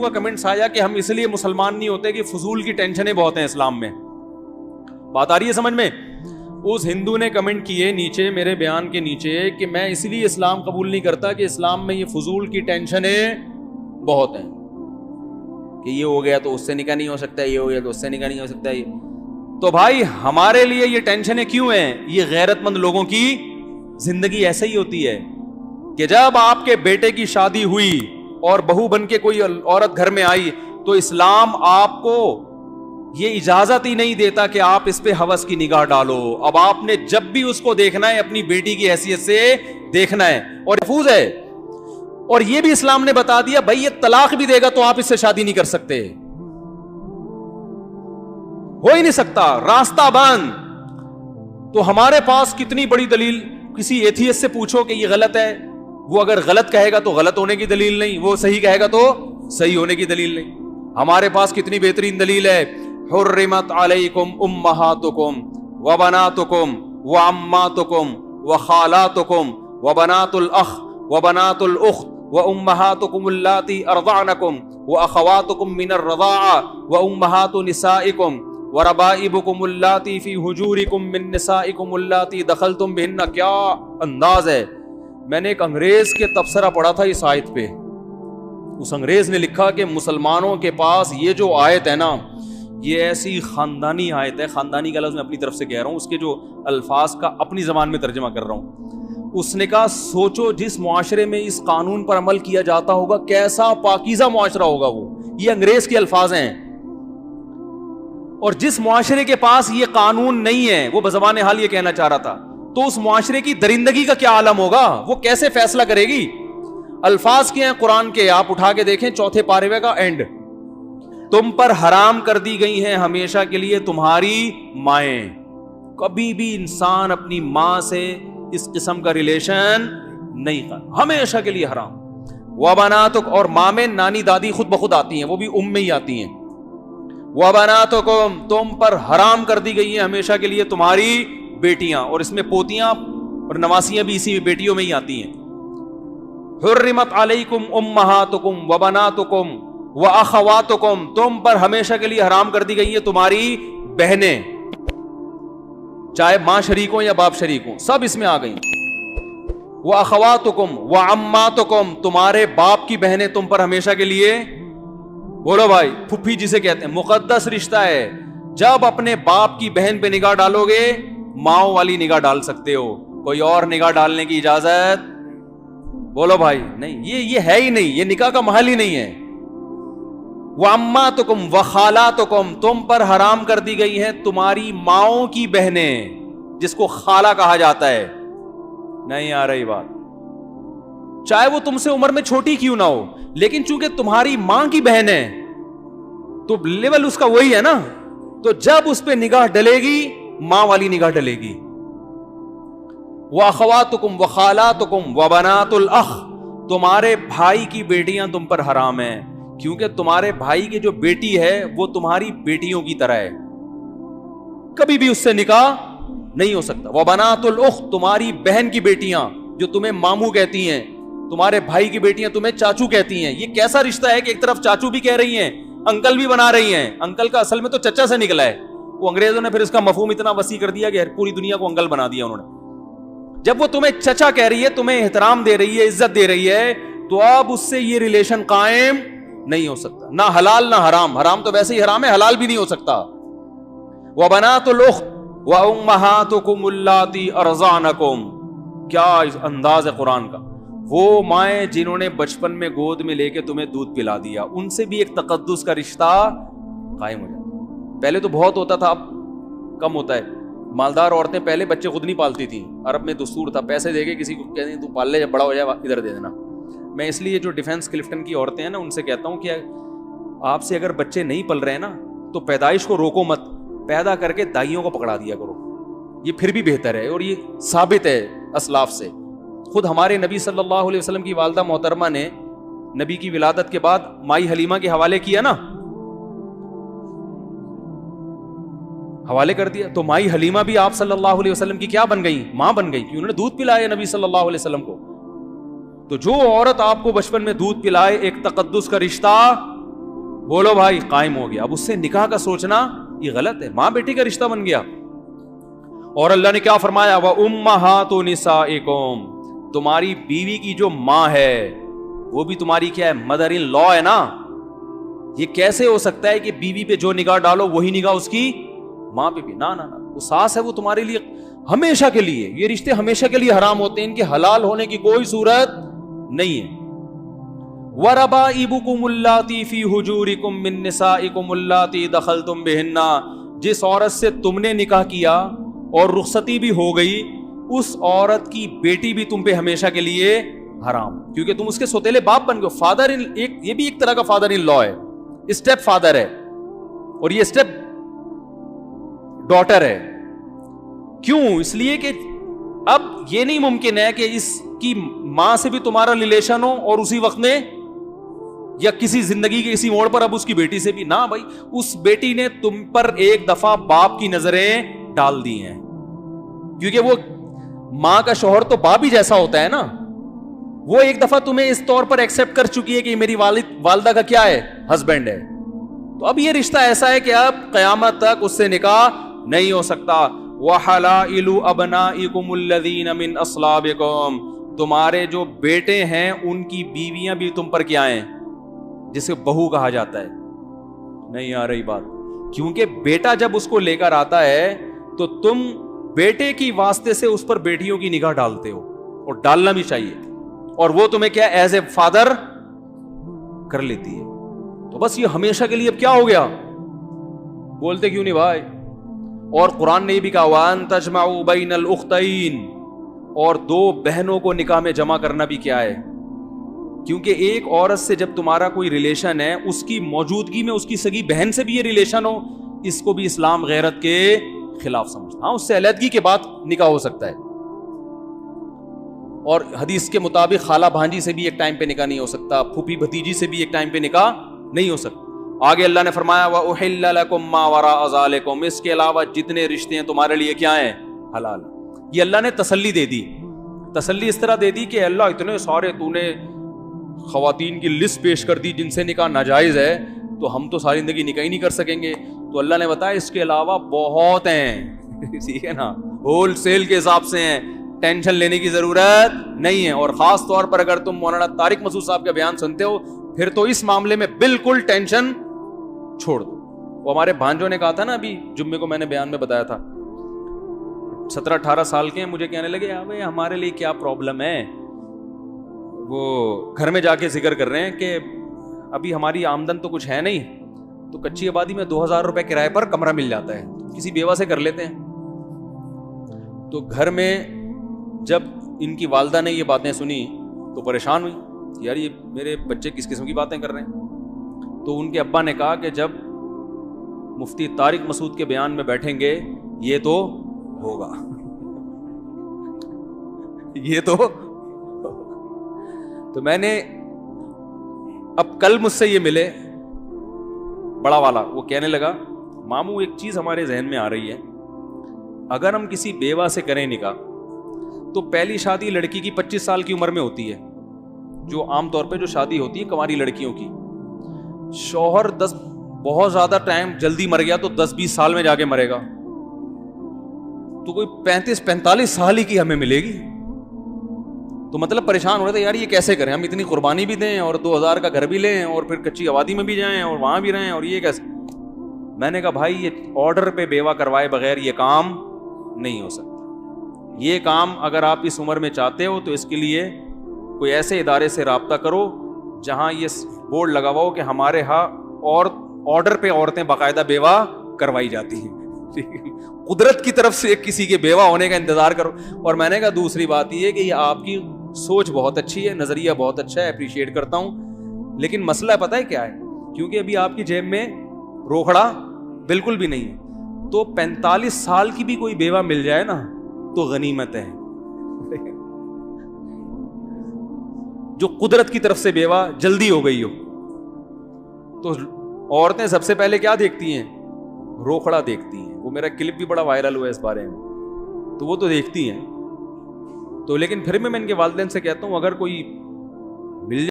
کا کمنٹس آیا کہ ہم اس لیے مسلمان نہیں ہوتے کہ فضول کی ٹینشنیں بہت ہیں اسلام میں. بات آ رہی ہے سمجھ میں؟ اس ہندو نے کمنٹ کیے نیچے میرے بیان کے نیچے کہ میں اس لیے اسلام قبول نہیں کرتا کہ اسلام میں یہ فضول کی ٹینشنیں بہت ہیں, کہ یہ ہو گیا تو اس سے نکاح نہیں ہو سکتا, یہ ہو گیا تو اس سے نکاح نہیں ہو سکتا. یہ تو بھائی ہمارے لیے یہ ٹینشنیں کیوں ہیں؟ یہ غیرت مند لوگوں کی زندگی ایسے ہی ہوتی ہے کہ جب آپ کے بیٹے کی شادی ہوئی اور بہو بن کے کوئی عورت گھر میں آئی تو اسلام آپ کو یہ اجازت ہی نہیں دیتا کہ آپ اس پہ ہوس کی نگاہ ڈالو. اب آپ نے جب بھی اس کو دیکھنا ہے اپنی بیٹی کی حیثیت سے دیکھنا ہے, اور محفوظ ہے. اور یہ بھی اسلام نے بتا دیا بھائی یہ طلاق بھی دے گا تو آپ اس سے شادی نہیں کر سکتے, ہو ہی نہیں سکتا, راستہ بند. تو ہمارے پاس کتنی بڑی دلیل, کسی ایتھیسٹ سے پوچھو کہ یہ غلط ہے, وہ اگر غلط کہے گا تو غلط ہونے کی دلیل نہیں, وہ صحیح کہے گا تو صحیح ہونے کی دلیل نہیں. ہمارے پاس کتنی بہترین دلیل ہے, حرمت علیکم امہاتکم وبناتکم وعماتکم وخالاتکم وبنات الاخ وبنات الاخت وامہاتکم اللاتی ارضعنکم واخواتکم من الرضاعہ وامہات نسائکم وربائبکم اللاتی فی حجورکم من نسائکم اللاتی دخلتم بہن. کیا انداز ہے. میں نے ایک انگریز کے تبصرہ پڑھا تھا اس آیت پہ. اس انگریز نے لکھا کہ مسلمانوں کے پاس یہ جو آیت ہے نا, یہ ایسی خاندانی آیت ہے, خاندانی کا لفظ میں اپنی طرف سے کہہ رہا ہوں, اس کے جو الفاظ کا اپنی زبان میں ترجمہ کر رہا ہوں. اس نے کہا سوچو جس معاشرے میں اس قانون پر عمل کیا جاتا ہوگا کیسا پاکیزہ معاشرہ ہوگا وہ. یہ انگریز کے الفاظ ہیں. اور جس معاشرے کے پاس یہ قانون نہیں ہے, وہ بزبان حال یہ کہنا چاہ رہا تھا, تو اس معاشرے کی درندگی کا کیا عالم ہوگا, وہ کیسے فیصلہ کرے گی. الفاظ کیا ہیں قرآن کے, آپ اٹھا کے دیکھیں 4 پارے کا اینڈ. تم پر حرام کر دی گئی ہیں ہمیشہ کے لیے تمہاری مائیں. کبھی بھی انسان اپنی ماں سے اس قسم کا ریلیشن نہیں کر, ہمیشہ کے لیے حرام. وبناتک, اور ماں میں نانی دادی خود بخود آتی ہیں, وہ بھی ام میں ہی آتی ہیں. وبناتکم, تم پر حرام کر دی گئی ہیں ہمیشہ کے لیے تمہاری بیٹیاں, اور اس میں پوتیاں اور نواسیاں بھی اسی بیٹیوں میں ہی آتی ہیں. حرمت علیکم امہاتکم وبناتکم واخواتکم, تم پر ہمیشہ کے لیے حرام کر دی گئی ہیں تمہاری بہنیں, چاہے ماں شریک ہوں یا باپ شریک ہوں, سب اس میں آ گئی. واخواتکم وعماتکم, تمہارے باپ کی بہنیں تم پر ہمیشہ کے لیے, بولو بھائی, پھپھی جسے کہتے ہیں, مقدس رشتہ ہے. جب اپنے باپ کی بہن پہ نگاہ ڈالو گے ماؤں والی نگاہ ڈال سکتے ہو, کوئی اور نگاہ ڈالنے کی اجازت, بولو بھائی, نہیں. یہ ہے ہی نہیں, یہ نکاح کا محل ہی نہیں ہے. وَأَمَّاتُكُمْ وَخَالَاتُكُمْ, تم پر حرام کر دی گئی ہیں تمہاری ماؤں کی بہنیں, جس کو خالہ کہا جاتا ہے. نہیں آ رہی بات, چاہے وہ تم سے عمر میں چھوٹی کیوں نہ ہو, لیکن چونکہ تمہاری ماں کی بہن ہے تو لیول اس کا وہی ہے نا, تو جب اس پہ نگاہ ڈلے گی ماں والی نگاہ ڈلے گی. وَأَخَوَاتُكُمْ وَخَالَاتُكُمْ وَبَنَاتُ الْأَخِ, تمہارے بھائی کی بیٹیاں تم پر حرام ہیں, کیونکہ تمہارے بھائی کی جو بیٹی ہے وہ تمہاری بیٹیوں کی طرح ہے, کبھی بھی اس سے نکاح نہیں ہو سکتا. وَبَنَاتُ الْأُخْتِ, تمہاری بہن کی بیٹیاں جو تمہیں ماموں کہتی ہیں, تمہارے بھائی کی بیٹیاں تمہیں چاچو کہتی ہیں. یہ کیسا رشتہ ہے کہ ایک طرف چاچو بھی کہہ رہی ہیں, انکل بھی بنا رہی ہیں. انکل کا اصل میں تو چچا سے نکلا ہے, وہ انگریزوں نے پھر اس کا مفہوم اتنا وسیع کر دیا کہ پوری دنیا کو انکل بنا دیا انہوں نے. جب وہ تمہیں چچا کہہ رہی ہے, تمہیں احترام دے رہی ہے, عزت دے رہی ہے, تو اب اس سے یہ ریلیشن قائم نہیں ہو سکتا, نہ حلال نہ حرام. حرام تو ویسے ہی حرام ہے, حلال بھی نہیں ہو سکتا. وَبَنَاتُ الْأُخْتِ وَأُمَّهَاتُكُمُ اللَّاتِي أَرْضَعْنَكُمْ, کیا انداز ہے قرآن کا. وہ مائیں جنہوں نے بچپن میں گود میں لے کے تمہیں دودھ پلا دیا, ان سے بھی ایک تقدس کا رشتہ قائم ہو جاتا. پہلے تو بہت ہوتا تھا, اب کم ہوتا ہے. مالدار عورتیں پہلے بچے خود نہیں پالتی تھیں, عرب میں دستور تھا, پیسے دے کے کسی کو کہتے ہیں تو پال لے, جب بڑا ہو جائے ادھر دے دینا. میں اس لیے جو ڈیفینس کلفٹن کی عورتیں ہیں نا, ان سے کہتا ہوں کہ آپ سے اگر بچے نہیں پل رہے ہیں نا تو پیدائش کو روکو مت, پیدا کر کے دائیوں کو پکڑا دیا کرو, یہ پھر بھی بہتر ہے. اور یہ ثابت ہے اسلاف سے. خود ہمارے نبی صلی اللہ علیہ وسلم کی والدہ محترمہ نے نبی کی ولادت کے بعد مائی حلیمہ کے حوالے کیا نا, حوالے کر دیا, تو مائی حلیمہ بھی آپ صلی اللہ علیہ وسلم کی کیا بن گئی, ماں بن گئی, کہ انہوں نے دودھ پلایا نبی صلی اللہ علیہ وسلم کو. تو جو عورت آپ کو بچپن میں دودھ پلائے, ایک تقدس کا رشتہ بولو بھائی قائم ہو گیا. اب اس سے نکاح کا سوچنا یہ غلط ہے. ماں بیٹی کا رشتہ بن گیا. اور اللہ نے کیا فرمایا؟ وَأُمَّهَاتُ نِسَائِكُمْ, تمہاری بیوی کی جو ماں ہے وہ بھی تمہاری کیا ہے؟ مدر ان لا ہے نا. یہ کیسے ہو سکتا ہے کہ بیوی پہ جو نگاہ ڈالو وہی نگاہ اس کی ماں پہ بھی؟ نہ وہ ساس ہے, وہ تمہارے لیے ہمیشہ کے لیے, یہ رشتے ہمیشہ کے لیے حرام ہوتے ہیں, ان کے حلال ہونے کی کوئی صورت نہیں ہے. وَرَبَائِبُكُمُ اللَّاتِي فِي حُجُورِكُم مِّن نِّسَائِكُمُ اللَّاتِي دَخَلْتُم بِهِنَّ, جس عورت سے تم نے نکاح کیا اور رخصتی بھی ہو گئی, اس عورت کی بیٹی بھی تم پہ ہمیشہ کے لیے حرام, کیونکہ تم اس کے سوتیلے باپ بن گئے. فادر یہ بھی ایک طرح کا فادر ان لا ہے, اسٹیپ فادر ہے, اور یہ اسٹیپ ڈاٹر ہے. کیوں؟ اس لیے کہ اب یہ نہیں ممکن ہے کہ اس کی ماں سے بھی تمہارا ریلیشن ہو اور اسی وقت میں یا کسی زندگی کے کسی موڑ پر اب اس کی بیٹی سے بھی نہ. بھائی اس بیٹی نے تم پر ایک دفعہ باپ کی نظریں ڈال دی ہیں, کیونکہ وہ ماں کا شوہر تو باپ ہی جیسا ہوتا ہے نا. وہ ایک دفعہ تمہیں اس طور پر ایکسپٹ کر چکی ہے کہ میری والدہ کا کیا ہے؟ ہسبینڈ ہے. تو اب یہ رشتہ ایسا ہے کہ اب قیامت تک اس سے نکاح نہیں ہو سکتا. وَحَلَائِلُ أَبْنَائِكُمُ الَّذِينَ مِنْ أَصْلَابِكُمْ, تمہارے جو بیٹے ہیں ان کی بیویاں بھی تم پر کیا ہیں؟ جسے بہو کہا جاتا ہے. نہیں آ رہی بات؟ کیونکہ بیٹا جب اس کو لے کر آتا ہے تو تم بیٹے کی واسطے سے اس پر بیٹیوں کی نگاہ ڈالتے ہو, اور ڈالنا بھی چاہیے, اور وہ تمہیں کیا ایز اے فادر کر لیتی ہے. تو بس یہ ہمیشہ کے لیے اب کیا ہو گیا؟ بولتے کیوں نہیں بھائی؟ اور قرآن نے یہ بھی کہا وَأَن تَجْمَعُوا بَيْنَ الْأُخْتَيْنِ, اور دو بہنوں کو نکاح میں جمع کرنا بھی کیا ہے؟ کیونکہ ایک عورت سے جب تمہارا کوئی ریلیشن ہے, اس کی موجودگی میں اس کی سگی بہن سے بھی یہ ریلیشن ہو, اس کو بھی اسلام غیرت کے خلاف سمجھتا. ہاں اس سے علیحدگی کے بعد نکاح ہو سکتا ہے, اور حدیث کے مطابق خالہ بھانجی سے بھی ایک ٹائم پہ نکاح نہیں ہو سکتا, پھوپھی بھتیجی سے بھی ایک ٹائم پہ نکاح نہیں ہو سکتا. آگے اللہ نے فرمایا وَأُحِلَّ لَكُم مَّا وَرَاءَ ذَلِكُمْ, اس کے علاوہ جتنے رشتے ہیں تمہارے لیے کیا ہیں؟ حلال. یہ اللہ نے تسلی دے دی. تسلی اس طرح دے دی کہ اللہ اتنے سارے تو نے خواتین کی لسٹ پیش کر دی جن سے نکاح ناجائز ہے, تو ہم تو ساری زندگی نکاح ہی نہیں کر سکیں گے. تو اللہ نے بتایا اس کے علاوہ بہت ہیں, ٹھیک ہے نا, ہول سیل کے حساب سے ہیں, ٹینشن لینے کی ضرورت نہیں ہے. اور خاص طور پر اگر تم مولانا طارق مسعود صاحب کا بیان سنتے ہو پھر تو اس معاملے میں بالکل ٹینشن چھوڑ دو. وہ ہمارے بھانجوں نے کہا تھا نا, ابھی جمعے کو میں نے بیان میں بتایا تھا, 17-18 سال کے ہیں, مجھے کہنے لگے ابے ہمارے لیے کیا پرابلم ہے. وہ گھر میں جا کے ذکر کر رہے ہیں کہ ابھی ہماری آمدن تو کچھ ہے نہیں, تو کچی آبادی میں 2000 روپے کرائے پر کمرہ مل جاتا ہے, کسی بیوہ سے کر لیتے ہیں. تو گھر میں جب ان کی والدہ نے یہ باتیں سنی تو پریشان ہوئی, یار یہ میرے بچے کس قسم کی باتیں کر رہے ہیں. تو ان کے ابا نے کہا کہ جب مفتی طارق مسعود کے بیان میں بیٹھیں گے یہ تو ہوگا, یہ تو میں نے اب کل مجھ سے یہ ملے بڑا والا, وہ کہنے لگا ماموں ایک چیز ہمارے ذہن میں آ رہی ہے, اگر ہم کسی بیوہ سے کریں نکاح تو پہلی شادی لڑکی کی 25 سال کی عمر میں ہوتی ہے, جو عام طور پہ جو شادی ہوتی ہے کنواری لڑکیوں کی. شوہر بہت زیادہ ٹائم جلدی مر گیا تو 10-20 سال میں جا کے مرے گا, تو کوئی 35-45 سال ہی کی ہمیں ملے گی. تو مطلب پریشان ہو رہے تھے یار یہ کیسے کریں, ہم اتنی قربانی بھی دیں اور 2000 کا گھر بھی لیں اور پھر کچی آبادی میں بھی جائیں اور وہاں بھی رہیں, اور یہ کیسے. میں نے کہا بھائی یہ آرڈر پہ بیوہ کروائے بغیر یہ کام نہیں ہو سکتا. یہ کام اگر آپ اس عمر میں چاہتے ہو تو اس کے لیے کوئی ایسے ادارے سے رابطہ کرو جہاں یہ بورڈ لگا ہوا ہو کہ ہمارے ہاں اور آرڈر پہ عورتیں باقاعدہ بیوہ کروائی جاتی ہیں. قدرت کی طرف سے کسی کے بیوہ ہونے کا انتظار کرو. اور میں نے کہا دوسری بات یہ ہے کہ یہ آپ کی سوچ بہت اچھی ہے, نظریہ بہت اچھا ہے, اپریشیٹ کرتا ہوں, لیکن مسئلہ پتہ ہے کیا ہے, کیونکہ ابھی آپ کی جیب میں روکھڑا بالکل بھی نہیں ہے, تو 45 سال کی بھی کوئی بیوہ مل جائے نا تو غنیمت ہے. جو قدرت کی طرف سے بیوہ جلدی ہو گئی ہو, تو عورتیں سب سے پہلے کیا دیکھتی ہیں؟ روکھڑا دیکھتی ہیں. وہ میرا کلپ بھی بڑا وائرل ہوا ہے اس بارے میں, تو وہ تو دیکھتی ہیں. تو لیکن پھر میں ان کے والدین سے کہتا ہوں اگر کوئی مل